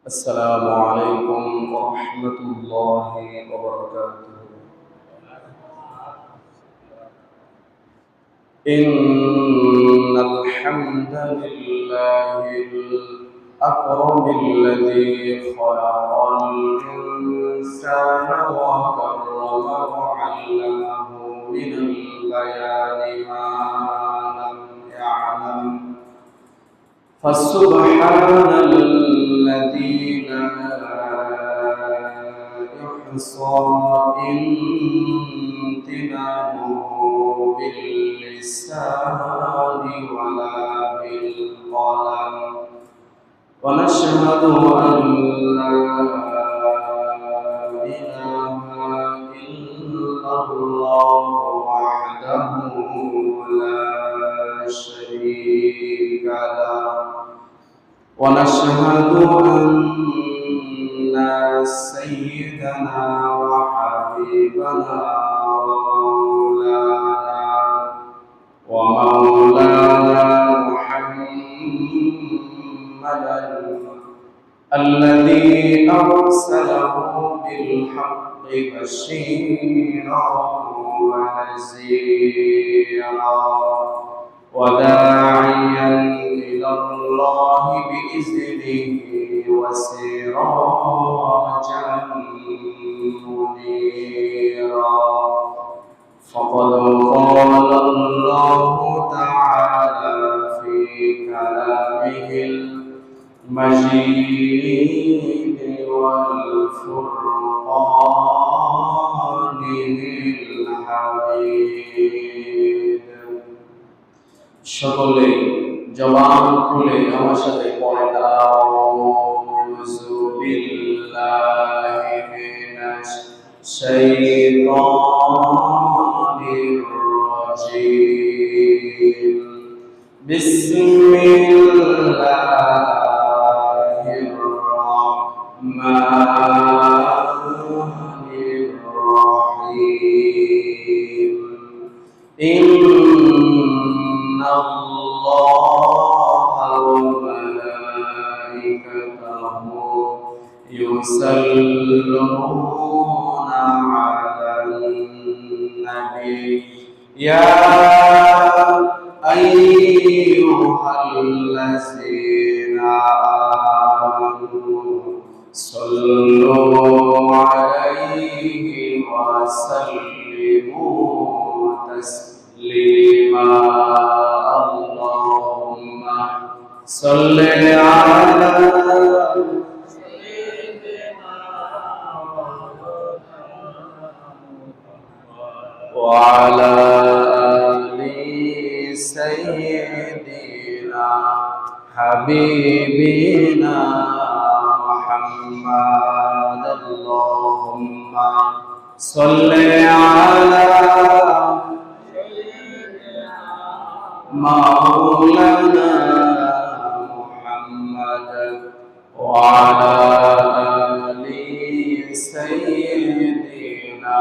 السلام عليكم ورحمة الله وبركاته. إن الحمد لله الأكرم الذي خلق الإنسان وكرمه وعلمه من البيان ما لم يعلم فسبحان الذي لا يحصى امتنانه باللسان ولا بالقلم ونشهد أن لا إله إلا الله وحده لا شريك له ونشهد أن سيدنا وحبيبنا ومولانا محمدا الذي أرسله بالحق بشيرا ونذيرا وداعيا إلى الله بإذنه وسراجا منيرا فقد قال الله تعالى في كلامه المجيد والفرقان الحميد সকলে জবান খুলে আমার সাথে পড়েন আউযু বিল্লাহি মিনাশ শাইতানির রাজীম বিসমিল্লাহির রাহমানির রাহিম إن الله وملائكته يصلون على النبي يا أيها الذين آمنوا صلوا عليه وسلموا تسليما اللهم صل على سيدنا وعلى آل سيدنا حبيبنا محمد اللهم صل على مولانا محمد وعلى آل سيدنا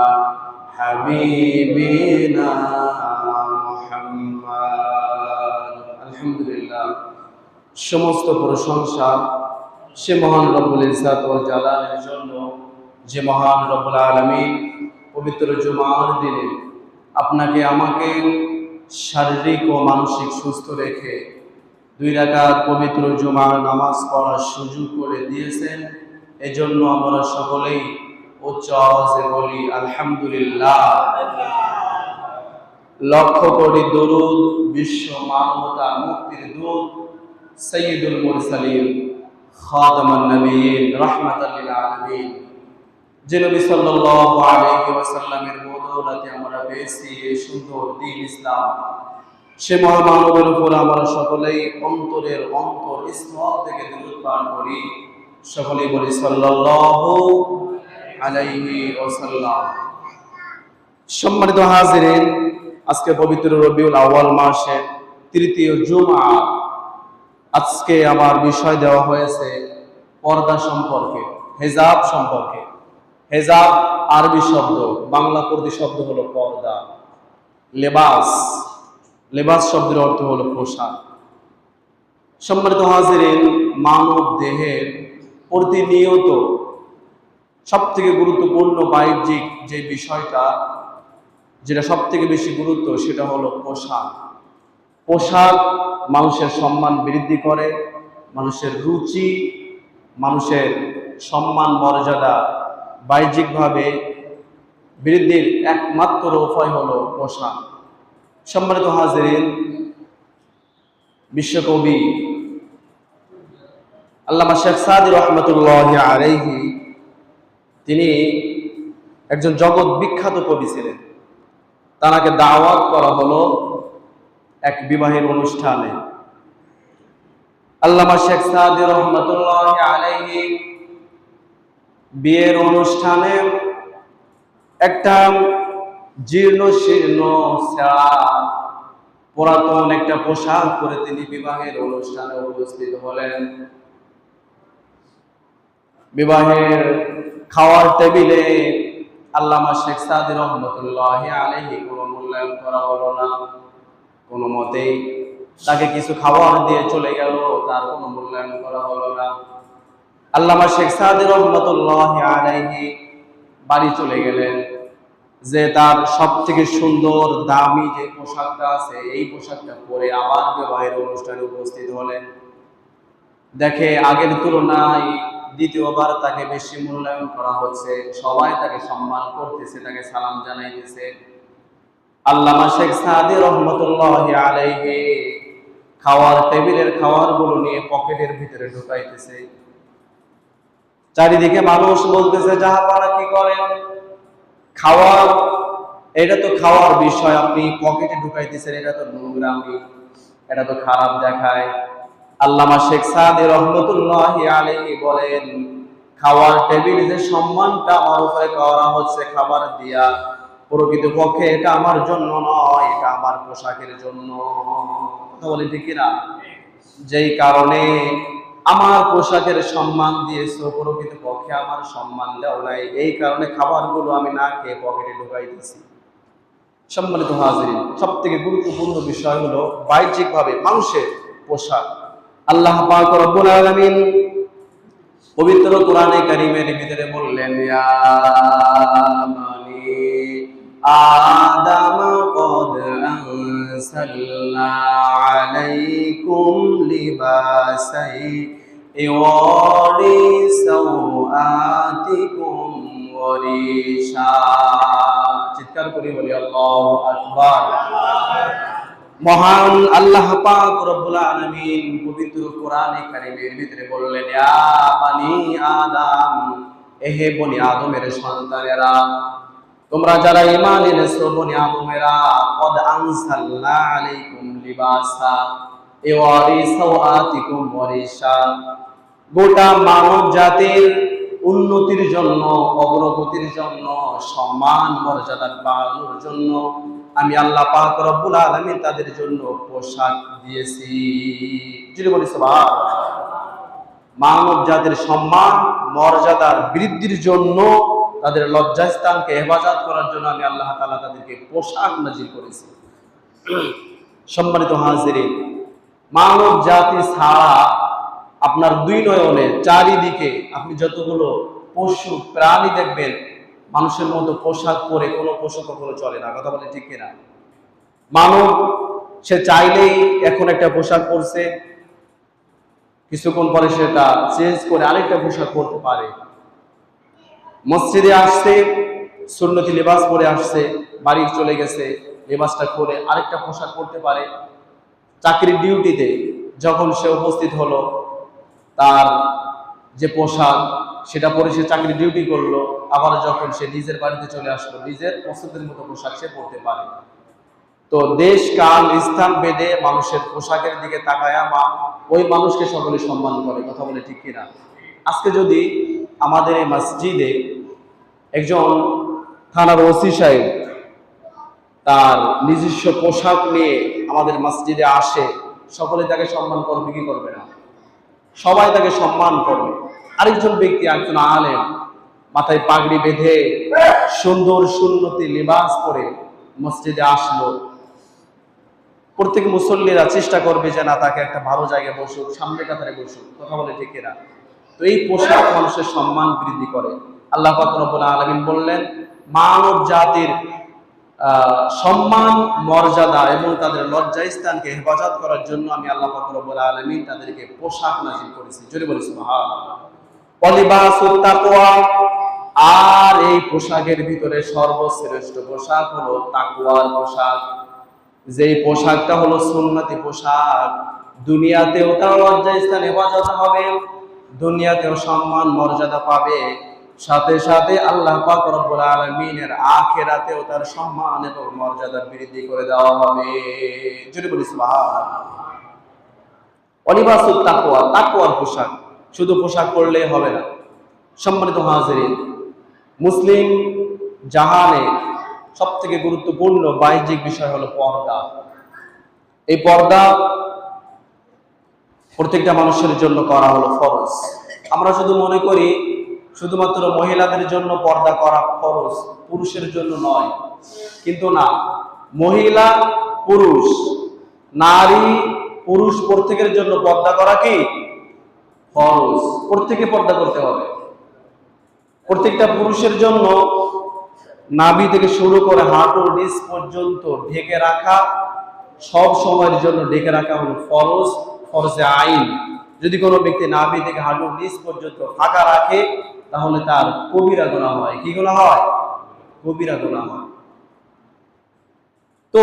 حبيبنا محمد الحمد لله সমস্ত প্রশংসা সে মহান রব্বুল ইজ্জত ওয়াল জালালের জন্য যে মহান রব্বুল আলামিন পবিত্র জুমার দিনে আপনাকে আমাকে শারীরিক ও মানসিক সুস্থ রেখে 2 রাকাত পবিত্র জুমার নামাজ পড়ার সুযোগ করে দিয়েছেন। এজন্য আমরা সকলেই উচ্চ আওয়াজে বলি আলহামদুলিল্লাহ। লক্ষ কোটি দরুদ বিশ্ব মানবতা মুক্তির দূত সাইয়্যিদুল মুরসালিন খাতামুন নবিয়্যিন রাহমাতাল লিল আলামিন যে নবী সাল্লাল্লাহু আলাইহি ওয়াসাল্লামের বদৌলতে আমরা পেয়েছি এই সুন্দর দ্বীন ইসলাম। সে মহামানবের উপর আমরা সকলেই অন্তরের অন্তরস্থল থেকে দরুদ পাঠ করি। সকলেই বলি সাল্লাল্লাহু আলাইহি ওয়াসাল্লাম। সম্মানিত হাজিরিন, আজকে পবিত্র রবিউল আউয়াল মাসের তৃতীয় জুমা। আজকে আমার বিষয় দেওয়া হয়েছে পর্দা সম্পর্কে, হিজাব সম্পর্কে। হিজাব আরবি শব্দ, বাংলা পর্দা শব্দ হলো পর্দা। লেবাস, লেবাস শব্দের অর্থ হলো পোশাক। সম্মানিত হাজিরিন, মানব দেহের প্রতিনিয়ত সব থেকে গুরুত্বপূর্ণ বাহ্যিক যে বিষয়টা, যেটা সব থেকে বেশি গুরুত্ব, সেটা হলো পোশাক। পোশাক মানুষের সম্মান বৃদ্ধি করে, মানুষের রুচি, মানুষের সম্মান মর্যাদা বাহ্যিকভাবে বৃদ্ধির একমাত্র উপায় হলো পোশাক। সম্মানিত হাজিরিন, বিশ্বকবি আল্লামা শেখ সাদি রহমতুল্লাহ আলাইহি, তিনি একজন জগৎ বিখ্যাত কবি ছিলেন। তাকে দাওয়াত করা হলো এক বিবাহের অনুষ্ঠানে। আল্লামা শেখ সাদি রহমতুল্লাহ আলাইহি বিয়ের অনুষ্ঠানে একটা জীর্ণ শীর্ণ পুরাতন একটা পোশাক পরে তিনি বিবাহের অনুষ্ঠানে উপস্থিত হলেন। বিবাহের খাওয়ার টেবিলে আল্লামা শেখ সাদি রহমতুল্লাহ আলাইহি কোনো মূল্যায়ন করা হলো না, কোনো মতেই। তাকে কিছু খাবার দিয়ে চলে গেল, তার কোনো মূল্যায়ন করা হলো না। আল্লামা শেখ সাদি রহমতুল্লাহ আলাইহি বাড়ি চলে গেলেন, যে তার সব থেকে সুন্দর দামি যে পোশাকটা আছে, এই পোশাকটা পরে আবার বিবাহের অনুষ্ঠানে উপস্থিত হলেন। দেখে আগের তুলনায় দ্বিতীয়বার তাকে বেশি মূল্যায়ন করা হচ্ছে, সবাই তাকে সম্মান করতেছে, তাকে সালাম জানাইতেছে। আল্লামা শেখ সাদি রহমতুল্লাহ আলাইহি খাওয়ার টেবিলের খাবারগুলো নিয়ে পকেটের ভিতরে ঢুকাইতেছে। চারিদিকে মানুষ বলতেছে, জাহাপানা কি করেন? খাওয়ার, এটা তো খাওয়ার বিষয়, আপনি পকেটে ঢুকাইতেছেন, এটা তো নোংরামি, এটা তো খারাপ দেখায়। আল্লামা শেখ সাদি রহমতুল্লাহ আলাইহি বলেন, খাওয়ার টেবিলে যে সম্মানটা আমার উপরে করা হচ্ছে খাবার দিয়া, প্রকৃতপক্ষে এটা আমার জন্য নয়, এটা আমার পোশাকের জন্য। কথা বলি ঠিক কিনা? যেই কারণে আমার পোশাকের সম্মান দিয়েছো, প্রকৃতপক্ষে আমার সম্মান দেওয়া নাই, এই কারণে খাবারগুলো আমি না খেয়ে পকেটে ঢুকাইতেছি। সম্মানিত হাজিরিন, সব থেকে গুরুত্বপূর্ণ বিষয় হলো বাহ্যিকভাবে মানুষের পোশাক। আল্লাহ পাক রব্বুল আলামিন পবিত্র কোরআনে কারীমের ভিতরে বললেন, ইয়া বানি আদম কদ আনসালনা আলাইকুম লিবাসাই ইওয়ারি সাওআতিকুম ওয়ারিশা। চিৎকার করে বলি আল্লাহু আকবার। মহান আল্লাহ পাক রব্বুল আলামিন পবিত্র কোরআনে কারীমের ভিতরে বললেন, ইয়া বানি আদম, এহে বনি আদমের সন্তানেরা, তোমরা যারা ঈমান এনেছো, বনি আদমেরা, কদ আনসালনা আলাইকুম লিবাসা ইওয়ারি সাওআতিকুম ওয়ারিশা, গোটা মানব জাতির উন্নতির জন্য, অগ্রগতির জন্য, সম্মান মর্যাদা বাড়ানোর জন্য আমি আল্লাহ পাক রব্বুল আলামিন তাদের জন্য পোশাক দিয়েছি। যদি বলি সুবহানাল্লাহ। মানব জাতির সম্মান মর্যাদার বৃদ্ধির জন্য, তাদের লজ্জাস্থানকে হেফাজত করার জন্য আমি আল্লাহ তাআলা তাদেরকে পোশাক নাজিল করেছি। সম্মানিত হাজিরিন, মানব জাতি ছাড়া আপনার দুই নয়নে চারিদিকে আপনি যতগুলো পশু প্রাণী দেখবেন, মানুষের মতো পোশাক পরে কোনো পশু কখনো চলে না। কথা বলে ঠিক কিনা? মানব সে চাইলেই এখন একটা পোশাক পরছে, কিছুক্ষণ পরে সেটা চেঞ্জ করে আরেকটা পোশাক পরতে পারে। মসজিদে আসছে, সুন্নতি লেবাস পরে আসছে, বাড়ি চলে গেছে, লেবাসটা খুলে আরেকটা পোশাক পরতে পারে। চাকরির ডিউটিতে যখন সে উপস্থিত হলো, তার যে পোশাক সেটা পরে সে চাকরি ডিউটি করলো, আবার যখন সে নিজের বাড়িতে চলে আসলো, নিজের পছন্দের মতো পোশাক সে পরতে পারে। তো দেশ কাল স্থান ভেদে মানুষের পোশাকের দিকে তাকায়া বা ওই মানুষকে সকলে সম্মান করে। কথা বলে ঠিক কিনা? আজকে যদি আমাদের এই মসজিদে একজন থানার ওসি সাহেব তার নিজস্ব পোশাক নিয়ে আমাদের মসজিদে আসে, সকলে তাকে সম্মান করবে কি করবে না? সবাই তাকে সম্মান করবে। আরেকজন ব্যক্তি, একজন আলেম, মাথায় পাগড়ি বেঁধে সুন্দর সুন্নতি লিবাস পরে মসজিদে আসলো, প্রত্যেক মুসল্লিরা চেষ্টা করবে যে না, তাকে একটা ভালো জায়গায় বসুক, সামনে কাতারে বসুক। কথা বলে ঠিক কিনা? তো এই পোশাক মানুষের সম্মান বৃদ্ধি করে। আল্লাহ পাক রব্বুল আলামিন বললেন, মানব জাতির সম্মান, মর্যাদা এবং তাদের লজ্জাস্থানকে হেফাজত করার জন্য আমি আল্লাহ পাক রব্বুল আলামিন তাদেরকে পোশাক নাযিল করেছি। জোরে বলি সুবহানাল্লাহ। ওয়ালিবাসুত তাকওয়া, আর এই পোশাকের ভিতরে সর্বশ্রেষ্ঠ পোশাক হলো তাকওয়ার পোশাক। যেই পোশাকটা হলো সুন্নতি পোশাক, দুনিয়াতেও তার লজ্জাস্থান হেফাজত হবে, দুনিয়াতেও সম্মান মর্যাদা পাবে, সাথে সাথে আল্লাহ পাক রব্বুল আলামিনের আখিরাতেও তার সম্মান এবং মর্যাদা বৃদ্ধি করে দেওয়া হবে। যদি বলি সুবহানাল্লাহ। ওয়ালিবাসুত তাকওয়া, তাকওয়ার পোশাক। শুধু পোশাক পরলেই হবে না। সম্মানিত হাজিরিন, মুসলিম জাহানে সবথেকে গুরুত্বপূর্ণ বাহ্যিক বিষয় হলো পর্দা। এই পর্দা প্রত্যেকটা মানুষের জন্য করা হলো ফরজ। আমরা শুধু মনে করি শুধুমাত্র মহিলাদের জন্য পর্দা করা ফরজ, পুরুষের জন্য নয়। কিন্তু না, মহিলা, পুরুষ, নারী, পুরুষ প্রত্যেকের জন্য পর্দা করা কি ফরজ। প্রত্যেকে পর্দা করতে হবে। প্রত্যেকটা পুরুষের জন্য নাভি থেকে শুরু করে হাঁটুর নিচ পর্যন্ত ঢেকে রাখা, সব সময়ের জন্য ঢেকে রাখা হলো ফরজ, ফরজে আইন। যদি কোনো ব্যক্তি নাভি থেকে হাঁটুর নিচ পর্যন্ত ফাঁকা রাখে তাহলে তার কবিরা গুনাহ হয়। কি গুনাহ হয়? কবিরা গুনাহ হয়। তো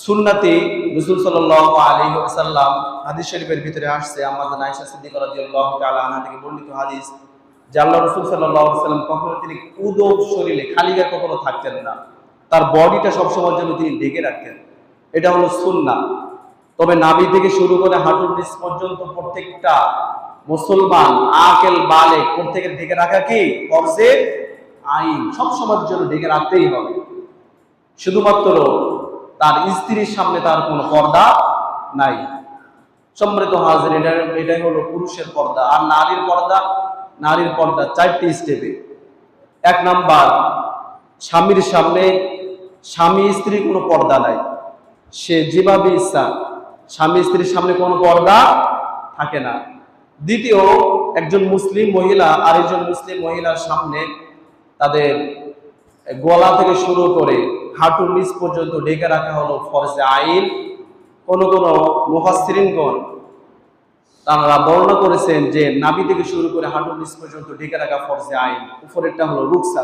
সুন্নতি রাসূল সাল্লাল্লাহু আলাইহি ওয়াসাল্লাম, হাদিস শরীফের ভিতরে আসছে, আমাদের আয়েশা সিদ্দিকা রাদিয়াল্লাহু তাআলা আনহা থেকে বর্ণিত হাদিস, যে আল্লাহ রাসূল সাল্লাল্লাহু আলাইহি ওয়াসাল্লাম কখনো তিনি উদব শরীরে খালি গায়ে কখনো থাকতেন না, তার বডিটা সবসময়ের জন্য তিনি ঢেকে রাখতেন। এটা হলো সুন্নাহ। তবে নাভি থেকে শুরু করে হাঁটুর নিচ পর্যন্ত প্রত্যেকটা মুসলমান আকেল বালেগ প্রত্যেকের ঢেকে রাখা কি ফরজে আইন, সবসময়ের জন্য ঢেকে রাখতেই হবে। শুধুমাত্র তার স্ত্রীর সামনে তার কোনো পর্দা নাই। সম্মানিত হাজির, এটাই হলো পুরুষের পর্দা। আর নারীর পর্দা, নারীর পর্দা 4টি স্টেপে। 1 নাম্বার, স্বামীর সামনে স্বামী স্ত্রী কোনো পর্দা নাই, সে যেভাবে ইচ্ছা, স্বামী স্ত্রীর সামনে কোনো পর্দা থাকে না। দ্বিতীয়, একজন মুসলিম মহিলা আরেকজন মুসলিম মহিলার সামনে তাদের গলা থেকে শুরু করে হাঁটুর নিচ পর্যন্ত ঢেকে রাখা হলো ফরজে আইন। কোন কোন মুফাসসিরিনগণ তারা বর্ণনা করেছেন যে নাভি থেকে শুরু করে হাঁটুর নিচ পর্যন্ত ঢেকে রাখা ফরজে আইন, উপরেরটা হলো রুকসা।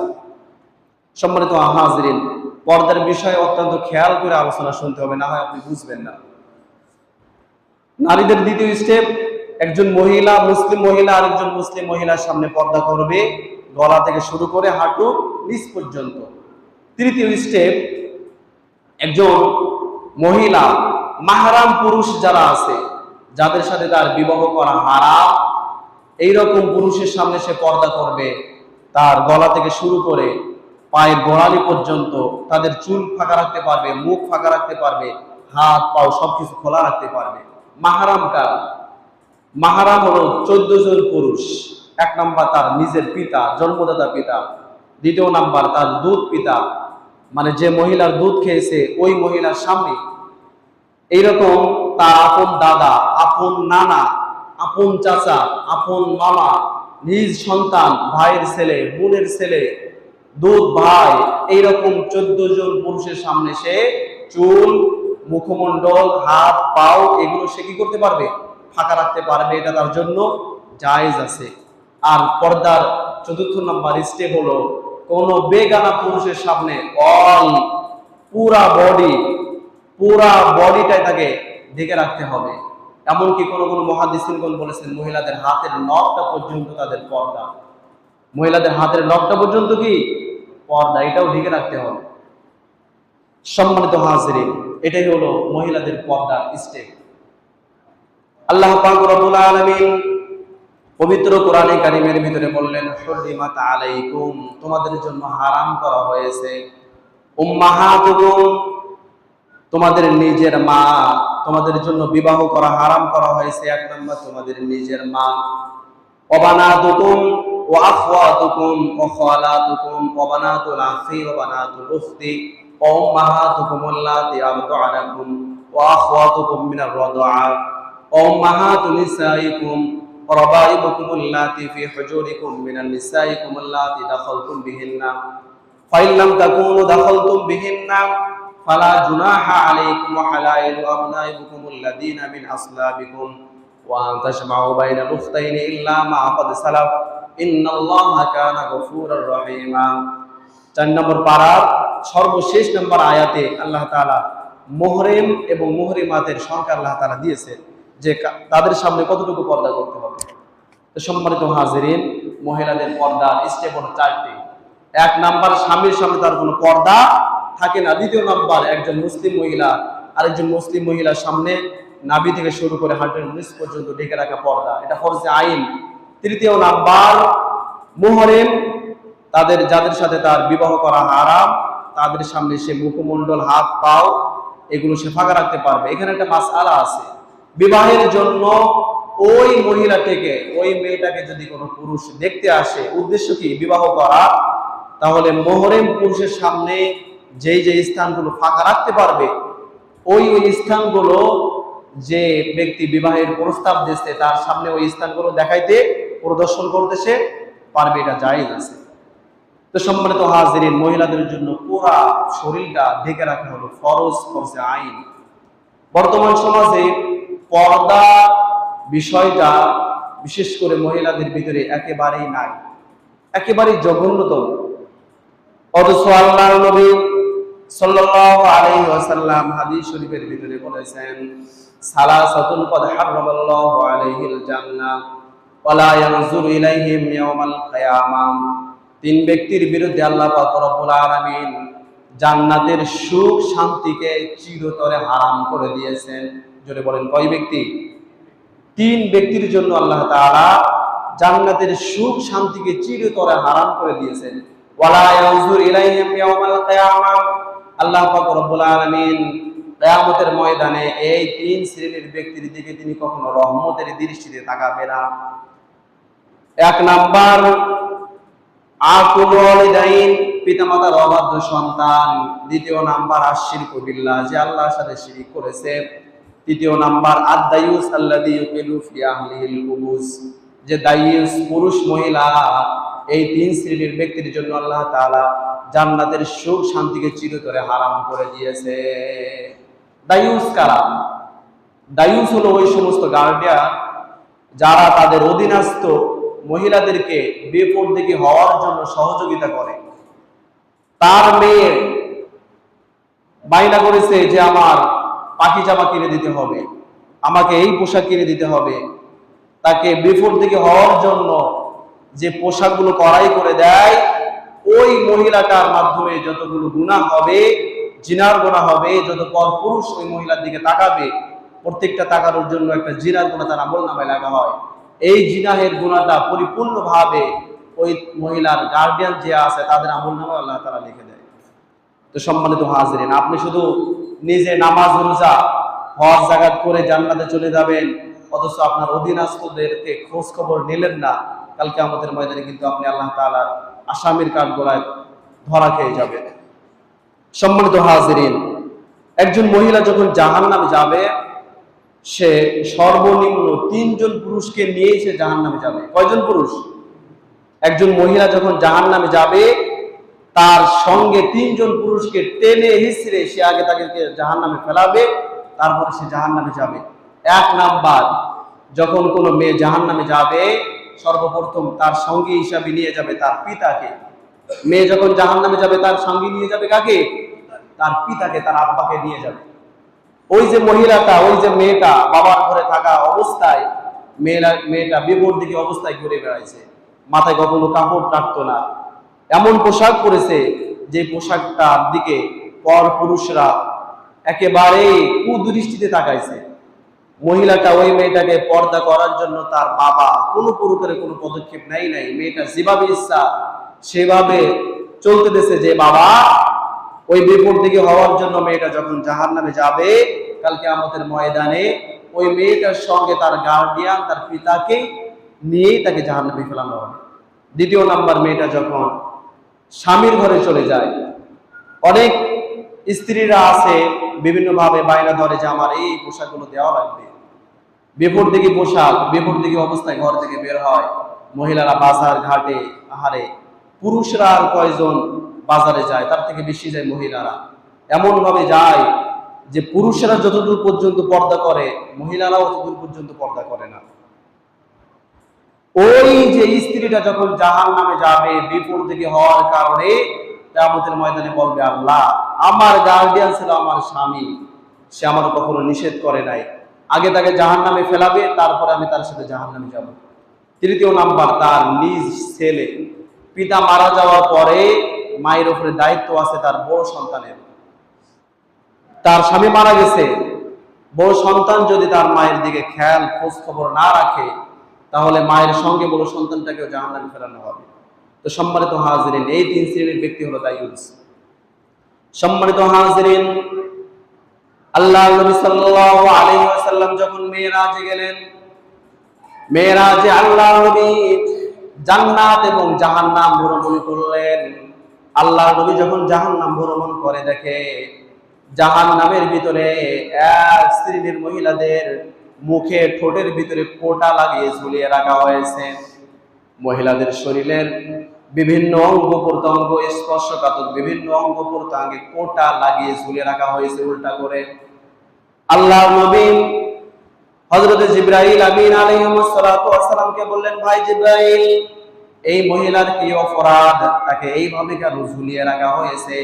সম্মানিত হাজিরিন, পর্দার বিষয়ে অত্যন্ত খেয়াল করে আলোচনা শুনতে হবে, না হয় আপনি বুঝবেন না। নারীদের দ্বিতীয় স্টেপ, একজন মহিলা, মুসলিম মহিলা আরেকজন মুসলিম মহিলার সামনে পর্দা করবে, গলা থেকে শুরু করে হাঁটু নিচ পর্যন্ত। তৃতীয় স্টেপ, একজন মহিলা মাহরাম পুরুষ যারা আছে, যাদের সাথে তার বিবাহ করা হারাম, এইরকম পুরুষের সামনে সে পর্দা করবে, তার গলা থেকে শুরু করে পায়ের গোড়ালি পর্যন্ত তাদের চুল ফাঁকা রাখতে পারবে, মুখ ফাঁকা রাখতে পারবে, হাত পাও সবকিছু খোলা রাখতে পারবে। মাহরাম কার? মাহরাম হলো 14 জন পুরুষ। 1 নাম্বার তার নিজের পিতা, জন্মদাতা পিতা। দ্বিতীয় নাম্বার তার দুধ পিতা, মানে যে মহিলার দুধ খেয়েছে ওই মহিলার সামনে। এইরকম তার আপন দাদা, আপন নানা, আপন চাচা, আপন মামা, নিজ সন্তান, ভাইয়ের ছেলে, বোনের ছেলে, দুধ ভাই, এইরকম 14 জন পুরুষের সামনে সে চুল, মুখমণ্ডল, হাত পাও এগুলো সে কি করতে পারবে? ফাঁকা রাখতে পারবে। এটা তার জন্য জায়েজ আছে। আর পর্দার 4র্থ নাম্বার স্টেপ হলো কোন বেগানা পুরুষের সামনে পুরা বডিটাই তাকে ঢেকে রাখতে হবে। এমনকি কোন কোন মুহাদ্দিসিনগণ বলেছেন মহিলাদের হাতের নখটা পর্যন্ত তাদের পর্দা, মহিলাদের হাতের নখটা পর্যন্ত কি পর্দা, এটাও ঢেকে রাখতে হবে। সম্মানিত হাজিরিন, এটাই হলো মহিলাদের পর্দার স্টেপ। আল্লাহ পাক রব্বুল আলামিন পবিত্র কোরআনে কারিমের ভিতরে বললেন, হুররিমাত আলাইকুম, তোমাদের জন্য হারাম করা হয়েছে, উম্মাহাতুকুম, তোমাদের নিজের মা, তোমাদের জন্য বিবাহ করা হারাম করা হয়েছে। 1 নাম্বার তোমাদের নিজের মা, ওয়াবানাতুকুম ওয়া আখওয়াতুকুম ওয়া খালাতুকুম ওয়া বানাতুল আখি ওয়া বানাতুল উখতি ওয়া উম্মাহাতুকুম আল্লাতী আরদাআনাকুম ওয়া আখওয়াতুকুম মিনার রাদআ ওয়া উম্মাহাতু নিসাইকুম وربائبكم اللاتي في حجوركم من النسائكم اللاتي دخلتم بهن فإن لم تكونوا دخلتم بهن فلا جناح عليكم وحلائل أبنائكم الذين من أصلابكم وأن تجمعوا بين الأختين إلا ما قد سلف إن الله كان غفورا رحيما। 4 নম্বর পারার সর্বশেষ নম্বর আয়াতে আল্লাহ তাআলা মুহরিম এবং মুহরিমাতের সংখ্যা আল্লাহ তাআলা দিয়েছেন যে তাদের সামনে কতটুকু পর্দা করতে হবে। তো সম্মানিত হাজিরিন, মহিলাদের পর্দার স্টেপ হলো 4টি। 1 নাম্বার, স্বামীর সামনে তার কোনো পর্দা থাকে না। 2 নাম্বার, একজন মুসলিম মহিলা আরেকজন মুসলিম মহিলার সামনে নাভি থেকে শুরু করে হাঁটুর নিচ পর্যন্ত ঢেকে রাখা পর্দা, এটা ফরজে আইন। 3 নাম্বার, মুহরিম যাদের সাথে তার বিবাহ করা হারাম, তাদের সামনে সে মুখমণ্ডল, হাত, পাও এগুলো সে ফাঁকা রাখতে পারবে। এখানে একটা মাসআলা আছে, বিবাহের জন্য ওই মহিলাটিকে, ওই মেয়েটাকে যদি কোনো পুরুষ দেখতে আসে, উদ্দেশ্য কি বিবাহ করা, তাহলে মুহরিম পুরুষের সামনে যেই যে স্থানগুলো ফাঁকা রাখতে পারবে, ওই স্থানগুলো যে ব্যক্তি বিবাহের প্রস্তাব দিচ্ছে তার সামনে ওই স্থানগুলো দেখাইতে, প্রদর্শন করতে সে পারবে, এটা জায়েজ আছে। তো সম্মানিত হাজিরিন, মহিলাদের জন্য পুরা শরীরটা ঢেকে রাখা হলো ফরজে আইন। বর্তমান সমাজে পর্দা বিষয়টা বিশেষ করে মহিলাদের ভিতরে একেবারেই নাই, একেবারেই জঘন্যতম। অথচ আল্লাহর নবী সাল্লাল্লাহু আলাইহি ওয়াসাল্লাম হাদিস শরীফের ভিতরে বলেছেন, সালাসাতুন ক্বাদ হারামাল্লাহু আলাইহিল জান্নাহ ওয়া লা ইয়ানজুরু ইলাইহিম ইয়াওমাল কিয়ামাহ। 3 ব্যক্তির বিরুদ্ধে আল্লাহ পাক রব্বুল আলামিন জান্নাতের সুখ শান্তিকে চিরতরে হারাম করে দিয়েছেন। জোরে বলেন, কয় ব্যক্তি? 3 ব্যক্তির জন্য আল্লাহ তাআলা জান্নাতের সুখ শান্তিকে চিরতরে হারাম করে দিয়েছেন। ওয়ালা ইয়ানজুর ইলাইহিম ইয়াওমাল কিয়ামাহ, আল্লাহ পাক রব্বুল আলামিন কিয়ামতের ময়দানে এই 3 শ্রেণীর ব্যক্তির দিকে তিনি কখনো রহমতের দৃষ্টিতে তাকাবেন না। 1 নাম্বার, আকুল ওয়ালিদাইন, পিতামাতার অবাধ্য সন্তান। 2 নাম্বার, আশিরকু বিল্লাহ, যে আল্লাহর সাথে শিরক করেছে। 3 নাম্বার, আদ-দায়ুস আল্লাযী ইউকিলু ফি আহলিহিল কুবুস, যে দায়ুস পুরুষ মহিলা। এই 3 শ্রেণীর ব্যক্তির জন্য আল্লাহ তাআলা জান্নাতের সুখ শান্তিকে চিরতরে হারাম করে দিয়েছে। দায়ুস কারা? দায়ুস হলো ওই সমস্ত গার্ডিয়ান যারা তাদের অধীনস্থ মহিলাদেরকে বেপরদেকি হওয়ার জন্য সহযোগিতা করে। তার মেয়ে বাইনা করেছে যে আমার পাখি জামা কিনে দিতে হবে, আমাকে এই পোশাক কিনে দিতে হবে, তাকে বেপরদেকি হওয়ার জন্য যে পোশাকগুলো কড়াই করে দেয়, ওই মহিলাটার মাধ্যমে যতগুলো গুনাহ হবে, জিনার গুনাহ হবে, যত পরপুরুষ ওই মহিলার দিকে তাকাবে, প্রত্যেকটা তাকানোর জন্য একটা জিনার গুনাহ তার আমলনামায় লেখা হয়। এই জিনাহের গুনাহটা পরিপূর্ণভাবে ওই মহিলার গার্ডিয়ান যে আছে তাদের আমলনামায় আল্লাহ তাআলা লিখে দেয়। তো সম্মানিত হাজিরিন, আপনি শুধু নিজে নামাজ রোজা হজ যাকাত করে জান্নাতে চলে যাবেন, অথচ আপনার অধীনস্থদেরকে খোঁজ খবর নিলেন না, কালকে আমাদের ময়দানে কিন্তু আপনি আল্লাহ তাআলার আসামির কাঠগড়ায় ধরা খেয়ে যাবেন। সম্মানিত হাজিরিন, একজন মহিলা যখন জাহান্নামে যাবে, সে সর্বনিম্ন 3 জন পুরুষকে নিয়ে সে জাহান্নামে যাবে। কয়জন পুরুষ? একজন মহিলা যখন জাহান্নামে যাবে, তার সঙ্গে 3 জন পুরুষকে টেনে হিঁচড়ে সে আগে তাকে জাহান্নামে ফেলাবে, তারপরে সে জাহান্নামে যাবে। 1 নাম্বার, যখন কোনো মেয়ে জাহান্নামে যাবে, সর্বপ্রথম তার সঙ্গী হিসাবে নিয়ে যাবে তার পিতাকে। মেয়ে যখন জাহান্নামে যাবে, তার সঙ্গী নিয়ে যাবে কাকে? তার পিতাকে, তার আব্বাকে নিয়ে যাবে। ওই যে মহিলাটা, ওই যে মেয়েটা বাবার ঘরে থাকা অবস্থায় মেয়েটা বেপরদেকি অবস্থায় ঘুরে বেড়াইছে, মাথায় কখনো কাপড় রাখতো না, এমন পোশাক পরেছে যে পোশাকটার দিকে পর পুরুষরা একেবারে কুদৃষ্টিতে তাকাইছে। মহিলাটা, ওই মেয়েটাকে পর্দা করার জন্য তার বাবা কোনো প্রকারের কোনো পদক্ষেপ নাই। মেয়েটা যেভাবে ইচ্ছা সেভাবে চলতে দিয়েছে, যে বাবা ওই বেপরদেকি হওয়ার জন্য মেয়েটা যখন জাহান্নামে যাবে, কালকে আমাদের ময়দানে ওই মেয়েটার সঙ্গে তার গার্ডিয়ান, তার পিতাকে নিয়েই তাকে জাহান্নামে ফেলানো হবে। 2 নাম্বার, মেয়েটা যখন স্বামীর ঘরে চলে যায়, অনেক স্ত্রীরা আছে বিভিন্নভাবে বায়না ধরে যে আমার এই পোশাকগুলো দেওয়া লাগবে, বিপরদিকে পোশাক, বিপরদিকে অবস্থায় ঘর থেকে বের হয়। মহিলারা বাজার ঘাটে, আহারে পুরুষরা আর কয়জন বাজারে যায়, তার থেকে বেশি যায় মহিলারা। এমন ভাবে যায় যে পুরুষরা যতদূর পর্যন্ত পর্দা করে, মহিলারাও ততদূর পর্যন্ত পর্দা করে না। ওই যে স্ত্রীটা যখন জাহান্নামে যাবে বিপরদিকে হওয়ার কারণে, কিয়ামতের ময়দানে বলবে, আল্লাহ, আমার গার্ডিয়ান ছিল আমার স্বামী, সে আমার কখনো নিষেধ করে নাই, আগে তাকে জাহান্নামে ফেলাবে, তারপরে আমি তার সাথে জাহান্নামে যাব। তৃতীয় নাম্বার, তার নিজ ছেলে। পিতা মারা যাওয়ার পরে মায়ের উপরে দায়িত্ব আছে তার বড় সন্তানের। তার স্বামী মারা গেছে, বড় সন্তান যদি তার মায়ের দিকে খেয়াল খোঁজ খবর না রাখে, তাহলে মায়ের সঙ্গে বড় সন্তানটাকেও জাহান্নামে ফেলানো হবে। তো সম্মানিত হাজিরিন, এই তিন শ্রেণীর ব্যক্তি হলো দায়ুস। সম্মানিত হাজিরিন, আল্লাহ নবী সাল্লাল্লাহু আলাইহি ওয়াসাল্লাম যখন মেরাজে গেলেন, মেরাজে আল্লাহ নবী জান্নাত এবং জাহান্নাম ভ্রমণ করলেন। আল্লাহ নবী যখন জাহান্নাম ভ্রমণ করে দেখে জাহান্নামের ভিতরে এক শ্রেণীর মহিলাদের মুখে ঠোঁটের ভিতরে কোটা লাগিয়ে ঝুলিয়ে রাখা হয়েছে। মহিলাদের শরীরের বিভিন্ন অঙ্গ প্রত্যঙ্গ স্পর্শকাতর বিভিন্ন অঙ্গ প্রত্যঙ্গে কোটা লাগিয়ে ঝুলিয়ে রাখা হয়েছে উল্টা করে। আল্লাহ নবী হযরত জিবরাইল আমিন আলাইহিস সালাতু ওয়াস সালামকে বললেন, ভাই জিবরাইল, এই মহিলার কি অপরাধ, তাকে এইভাবে কেন ঝুলিয়ে রাখা হয়েছে,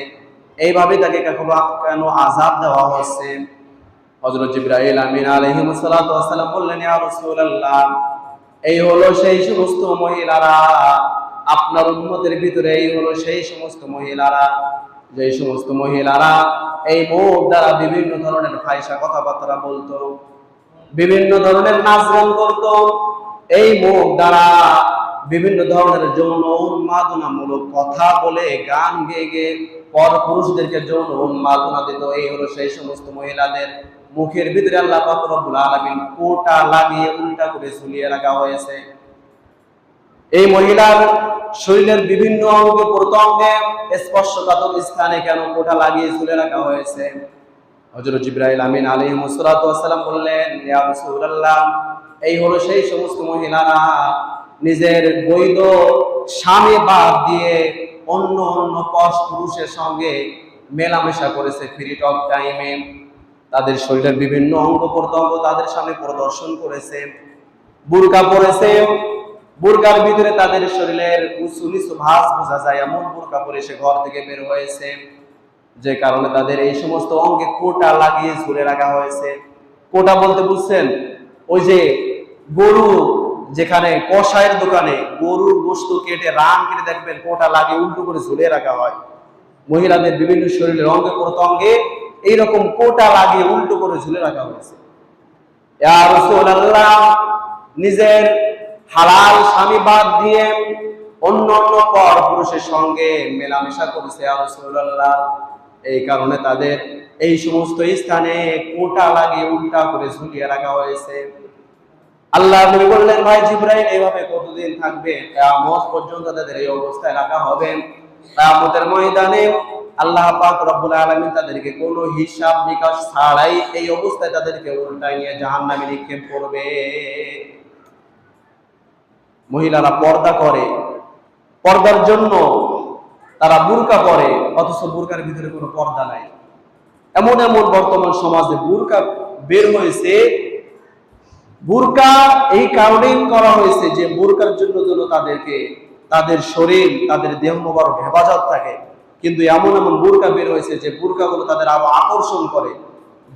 এইভাবে তাকে কেন আযাব দেওয়া হচ্ছে? হযরত জিবরাইল আমিন আলাইহিস সালাতু ওয়াস সালাম বললেন, ইয়া রাসূলুল্লাহ, এই হলো সেই সমস্ত মহিলারা, আপনার উম্মতের ভিতরে এই হলো সেই সমস্ত মহিলারা, যে সমস্ত মহিলারা এই মুখ দ্বারা বিভিন্ন ধরনের ফাহিশা কথাবার্তা বলতো, বিভিন্ন ধরনের নাচ গান করতো, এই মুখ দ্বারা বিভিন্ন ধরনের যৌন উন্মাদনামূলক কথা বলে গান গেয়ে গেয়ে পর পুরুষদেরকে যৌন উন্মাদনা দিত। এই হলো সেই সমস্ত মহিলাদের মুখের ভিতরে আল্লাহ পাক রব্বুল আলামিন কোটা লাগিয়ে উল্টা করে ঝুলিয়ে রাখা হয়েছে। এই মহিলার শরীরের বিভিন্ন অঙ্গ প্রত্যঙ্গে স্পর্শকাতর স্থানে কেন কোটা লাগিয়ে ঝুলে রাখা হয়েছে? হযরত জিবরাইল আমিন আলাইহিস সালাতু ওয়াস সালাম বললেন, ইয়া রাসূলুল্লাহ, এই হলো সেই সমস্ত মহিলারা নিজের বৈধ স্বামী বাদ দিয়ে অন্য অন্য পুরুষের সঙ্গে মেলামেশা করেছে ফ্রি টক টাইমে, তাদের শরীরের বিভিন্ন অঙ্গ প্রত্যঙ্গ তাদের সামনে প্রদর্শন করেছে, বুরকা পরেছে, বুরকার ভিতরে তাদের শরীরের উঁচু নিচু ভাঁজ বোঝা যায় এমন বুরকা পরে সে ঘর থেকে বের হয়েছে, যে কারণে তাদের এই সমস্ত অঙ্গে কোটা লাগিয়ে ঝুলে রাখা হয়েছে। কোটা বলতে বুঝছেন, ওই যে গরু যেখানে কষায়ের দোকানে গরুর গোশত কেটে রান কেটে দেখবেন কোটা লাগিয়ে উল্টো করে ঝুলে রাখা হয়, মহিলাদের বিভিন্ন শরীরের অঙ্গে প্রত্যঙ্গে এইরকম কোটা লাগিয়ে উল্টো করে ঝুলে রাখা হয়েছে। ইয়া রাসূলুল্লাহ, নিজের হালাল স্বামী বাদ দিয়ে অন্য অন্য পর পুরুষের সঙ্গে মেলামেশা করেছে ইয়া রাসূলুল্লাহ, এই কারণে তাদের এই সমস্ত স্থানে কোটা লাগিয়ে উল্টা করে ঝুলিয়ে রাখা হয়েছে। আল্লাহ নবী বললেন, ভাই জিবরাইল, এইভাবে কতদিন থাকবে? কিয়ামত পর্যন্ত তাদের এই অবস্থায় রাখা হবে। কিয়ামতের ময়দানে আল্লাহ পাক রব্বুল আলামিন তাদেরকে কোনো হিসাব নিকাশ ছাড়াই এই অবস্থায় তাদেরকে উল্টায় নিয়ে জাহান্নামে নিক্ষেপ করবে। মহিলারা পর্দা করে, পর্দার জন্য তারা বুরকা পরে, অথচ বুরকার ভিতরে কোনো পর্দা নাই। এমন এমন বর্তমান সমাজে বুরকা বের হয়েছে, বুরকা এই কারণেই করা হয়েছে যে বুরকার জন্য যেন তাদেরকে তাদের শরীর তাদের দেহ মোবারক হেফাজত থাকে, কিন্তু এমন এমন বুরকা বের হয়েছে যে বুরকাগুলো তাদের আরো আকর্ষণ করে,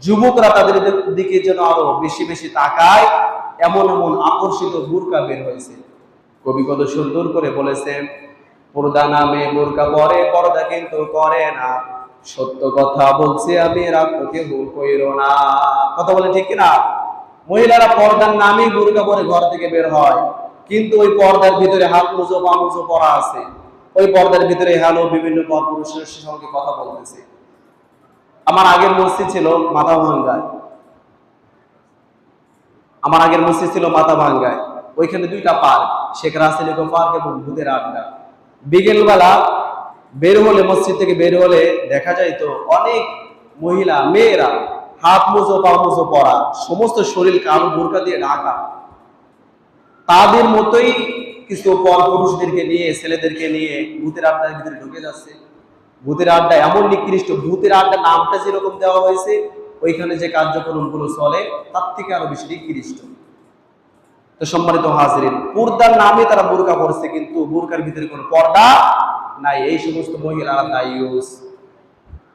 যুবকরা তাদের দিকে যেন আরো বেশি বেশি তাকায়, এমন এমন আকর্ষিত বুরকা বের হয়েছে। কবি কত সুন্দর করে বলেছেন, পর্দা নামে বুরকা পরে, পর্দা কিন্তু করে না, সত্য কথা বলছি আমি, রাগ কেউ কইরো না। কথা বলে ঠিক কিনা? মহিলারা পর্দার নামে বুরকা পরে ঘর থেকে বের হয়, কিন্তু ওই পর্দার ভিতরে হাত মুজো পা মুজো পরা আছে, ওই পর্দার ভিতরে হ্যালো বিভিন্ন পর পুরুষের সঙ্গে কথা বলতেছে। আমার আগের মসজিদ ছিল মাথা ভাঙ্গায়, আমার আগের মসজিদ ছিল মাথা ভাঙ্গায়, ওইখানে দুইটা park, Sheikh Russel eco park এবং ভূতের আড্ডা। বিকেলবেলা বের হলে, মসজিদ থেকে বের হলে দেখা যায় তো অনেক মহিলা মেয়েরা হাত মোজো পা মোজো পরা, সমস্ত শরীর কালো বোরকা দিয়ে ঢাকা, তাদের মতোই কিছু পর পুরুষদেরকে নিয়ে, ছেলেদেরকে নিয়ে ভূতের আড্ডার ভিতরে ঢুকে যাচ্ছে। ভূতের আড্ডা এমন নিকৃষ্ট, ভূতের আড্ডা নামটা যেরকম দেওয়া হয়েছে, ওইখানে যে কার্যক্রমগুলো চলে তার থেকে আরো বেশি নিকৃষ্ট। তো সম্মানিত হাজিরিন, পর্দার নামে তারা বোরকা পরছে, কিন্তু বোরকার ভিতরে কোনো পর্দা নাই। এই সমস্ত মহিলারা দায়ুস,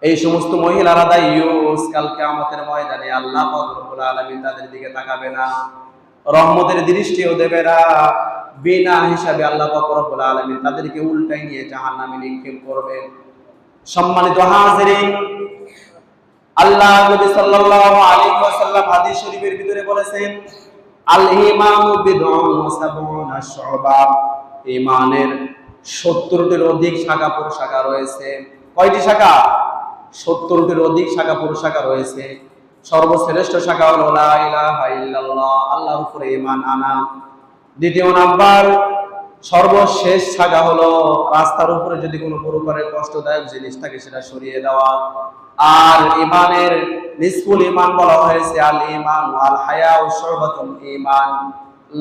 এই সমস্ত মহিলারা দায়ুস। কাল কিয়ামতের ময়দানে আল্লাহ পাক রব্বুল আলামিন তাদের দিকে তাকাবে না, রহমতের দৃষ্টিও দেবে না। বিনা হিসাবে আল্লাহ পাক রব্বুল আলামিন তাদেরকে উল্টাই নিয়ে জাহান্নামে নিক্ষেপ করবেন। সম্মানিত হাজিরিন, আল্লাহ নবী সাল্লাল্লাহু আলাইহি ওয়াসাল্লাম হাদিস শরীফের ভিতরে বলেছেন, আল ঈমানু বিদউন ওয়া সাবউনা শুবা। ঈমানের 70টির অধিক শাখা প্রশাখা রয়েছে। কয়টি শাখা? 70টির অধিক শাখা প্রশাখা রয়েছে। সর্বশ্রেষ্ঠ শাখা হলো লা ইলাহা ইল্লাল্লাহ, আল্লাহর উপরে ঈমান আনা। দ্বিতীয় নাম্বার, সর্বশেষ শাখা হলো রাস্তার উপরে যদি কোনো প্রকারের কষ্টদায়ক জিনিস থাকে সেটা সরিয়ে দেওয়া। আর ঈমানের নিসফুল ঈমান বলা হয়েছে আল ঈমান আল হায়াউ শুবাতুল ঈমান।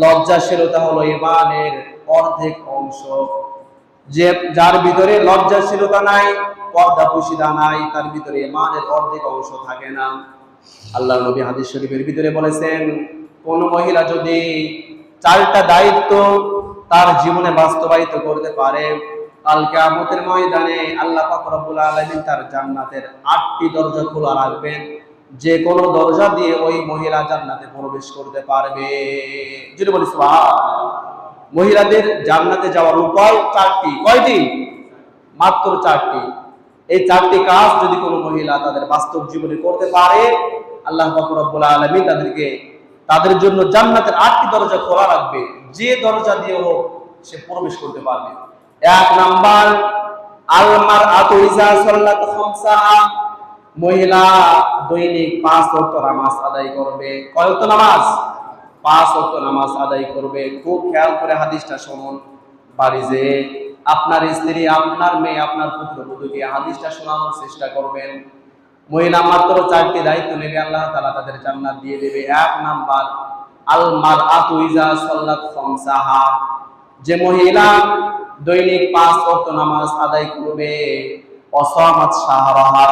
লজ্জাশীলতা হলো ঈমানের অর্ধেক অংশ। যে যার ভিতরে লজ্জাশীলতা নাই, পর্দাপুশিদা নাই, তার ভিতরে ঈমানের অর্ধেক অংশ থাকে না। আল্লাহর নবী হাদিস শরীফের ভিতরে বলেছেন, কোন মহিলা যদি 4টা দায়িত্ব তার জীবনে বাস্তবায়িত করতে পারে, কাল কিয়ামতের ময়দানে আল্লাহ পাক রব্বুল আলামিন তার জান্নাতের 8টি দরজা খোলা রাখবেন। যে কোনো দরজা দিয়ে ওই মহিলা জান্নাতে প্রবেশ করতে পারবে। যদি বলি সুবহানাল্লাহ। মহিলাদের জান্নাতে যাওয়ার উপায় 4টি। কয়টি? মাত্র 4টি। এই 4টি কাজ যদি কোনো মহিলা তাদের বাস্তব জীবনে করতে পারে, আল্লাহ পাক রব্বুল আলামিন তাদের জন্য জান্নাতের 8টি দরজা খোলা রাখবে। যে দরজা দিয়ে হোক সে প্রবেশ করতে পারবে। 1 নাম্বার, আল মারআতু ইযা সাল্লাত খামসাহা। মহিলা দৈনিক 5 ওয়াক্ত নামাজ আদায় করবে। কয় ওয়াক্ত নামাজ? 5 ওয়াক্ত নামাজ আদায় করবে। খুব খেয়াল করে হাদিসটা শুনুন। বাড়ি যে আপনার স্ত্রী, আপনার মেয়ে, আপনার পুত্রবধূকে হাদিসটা শোনানোর চেষ্টা করবেন। মহিলা মাত্র 4টি দায়িত্ব নেবে, আল্লাহ তাআলা তাদের জান্নাত দিয়ে দেবে। 1 নাম্বার, আল মারআতু ইযা সাল্লাত খামসাহা। যে মহিলা দৈনিক 5 ওয়াক্ত নামাজ আদায় করবে, ওয়াসামাত শাহরাহা,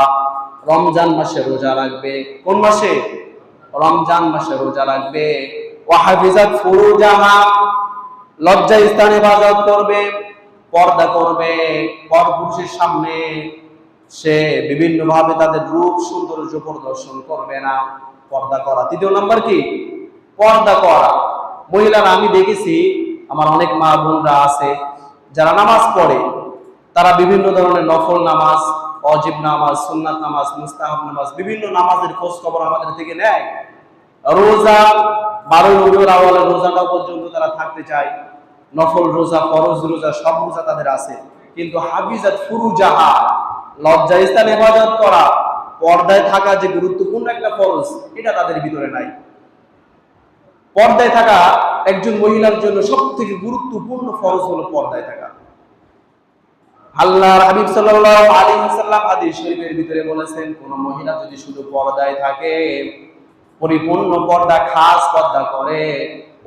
রমজান মাসে রোজা রাখবে। কোন মাসে? রমজান মাসে রোজা রাখবে। ওয়া হাফিজাত ফুরুজাহা, লজ্জা স্থানে ইবাদত করবে, পর্দা করবে। পরপুরুষের সামনে সে বিভিন্ন ভাবে তাদের রূপ সৌন্দর্য প্রদর্শন করবে না। পর্দা করা। 3য় নাম্বার কি? পর্দা করা। মহিলারা, আমি দেখেছি আমার অনেক মা বোনরা আছে যারা নামাজ পড়ে, তারা বিভিন্ন ধরনের নফল নামাজ, ওয়াজিব নামাজ, সুন্নাত নামাজ, মুস্তাহাব নামাজ, বিভিন্ন নামাজের খোঁজ খবর আমাদের থেকে নেয়। রোজা 12 রবিউল আউয়ালের রোজাটা পর্যন্ত তারা থাকতে চায়। নফল রোজা, ফরজ রোজা, সব রোজা তাদের আছে, কিন্তু হাফিজাত ফুরুজাহা, লজ্জা স্থানে ইবাদত করা, পর্দায় থাকা যে গুরুত্বপূর্ণ একটা ফরজ, এটা তাদের ভিতরে নাই। পর্দায় থাকা একজন মহিলার জন্য সবথেকে গুরুত্বপূর্ণ ফরজ হলো পর্দায় থাকা। আল্লাহর হাবিব সাল্লাল্লাহু আলাইহি ওয়াসাল্লাম হাদিস শরীফের ভিতরে বলেছেন, কোন মহিলা যদি শুধু পর্দায় থাকে, পরিপূর্ণ পর্দা, খাস পর্দা করে,